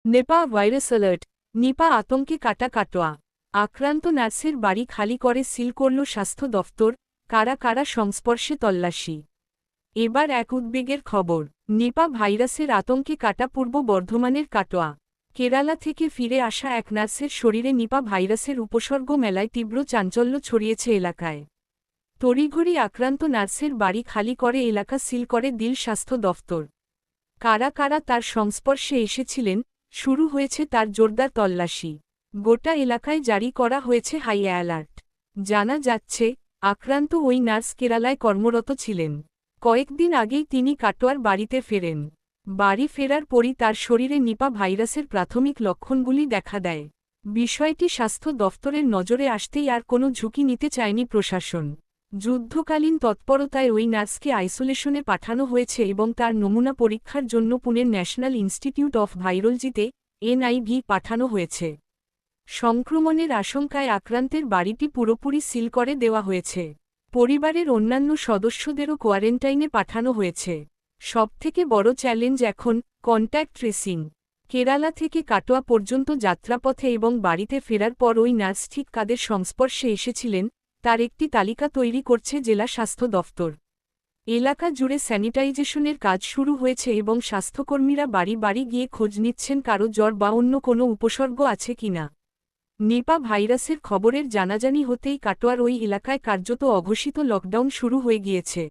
Nepa virus alert. Nipa আতঙ্কে কাটা কাটোয়া। আক্রান্ত নার্সের বাড়ি খালি করে সিল করল স্বাস্থ্য দফতর, কারা কারা সংস্পর্শে তল্লাশি। এবার এক উদ্বেগের খবর। নিপা ভাইরাসের আতঙ্কে কাটা পূর্ব বর্ধমানের কাটোয়া। কেরালা থেকে ফিরে আসা এক নার্সের শরীরে নিপা ভাইরাসের উপসর্গ মেলায় তীব্র চাঞ্চল্য ছড়িয়েছে এলাকায়। তড়িঘড়ি আক্রান্ত নার্সের বাড়ি খালি করে এলাকা সিল করে দিল স্বাস্থ্য দফতর। কারা কারা তার সংস্পর্শে এসেছিলেন, শুরু হয়েছে তার জোরদার তল্লাশি। গোটা এলাকায় জারি করা হয়েছে হাই অ্যালার্ট। জানা যাচ্ছে, আক্রান্ত ওই নার্স কেরালায় কর্মরত ছিলেন। কয়েকদিন আগেই তিনি কাটোয়ার বাড়িতে ফেরেন। বাড়ি ফেরার পরই তার শরীরে নিপা ভাইরাসের প্রাথমিক লক্ষণগুলি দেখা দেয়। বিষয়টি স্বাস্থ্য দফতরের নজরে আসতেই আর কোনো ঝুঁকি নিতে চায়নি প্রশাসন। যুদ্ধকালীন তৎপরতায় ওই নার্সকে আইসোলেশনে পাঠানো হয়েছে এবং তার নমুনা পরীক্ষার জন্য পুনের ন্যাশনাল ইনস্টিটিউট অফ ভাইরোলজিতে এনআইভি পাঠানো হয়েছে। সংক্রমণের আশঙ্কায় আক্রান্তের বাড়িটি পুরোপুরি সিল করে দেওয়া হয়েছে। পরিবারের অন্যান্য সদস্যদেরও কোয়ারেন্টাইনে পাঠানো হয়েছে। সবথেকে বড় চ্যালেঞ্জ এখন কন্ট্যাক্ট ট্রেসিং। কেরালা থেকে কাটোয়া পর্যন্ত যাত্রাপথে এবং বাড়িতে ফেরার পর ওই নার্স ঠিক কাদের সংস্পর্শে এসেছিলেন তার একটি তালিকা তৈরি করছে জেলা স্বাস্থ্য দফতর। এলাকা জুড়ে স্যানিটাইজেশনের কাজ শুরু হয়েছে এবং স্বাস্থ্যকর্মীরা বাড়ি বাড়ি গিয়ে খোঁজ নিচ্ছেন কারো জ্বর বা অন্য কোনো উপসর্গ আছে কিনা। নিপা ভাইরাসের খবরের জানাজানি হতেই কাটোয়ার ওই এলাকায় কার্যত অঘোষিত লকডাউন শুরু হয়ে গিয়েছে।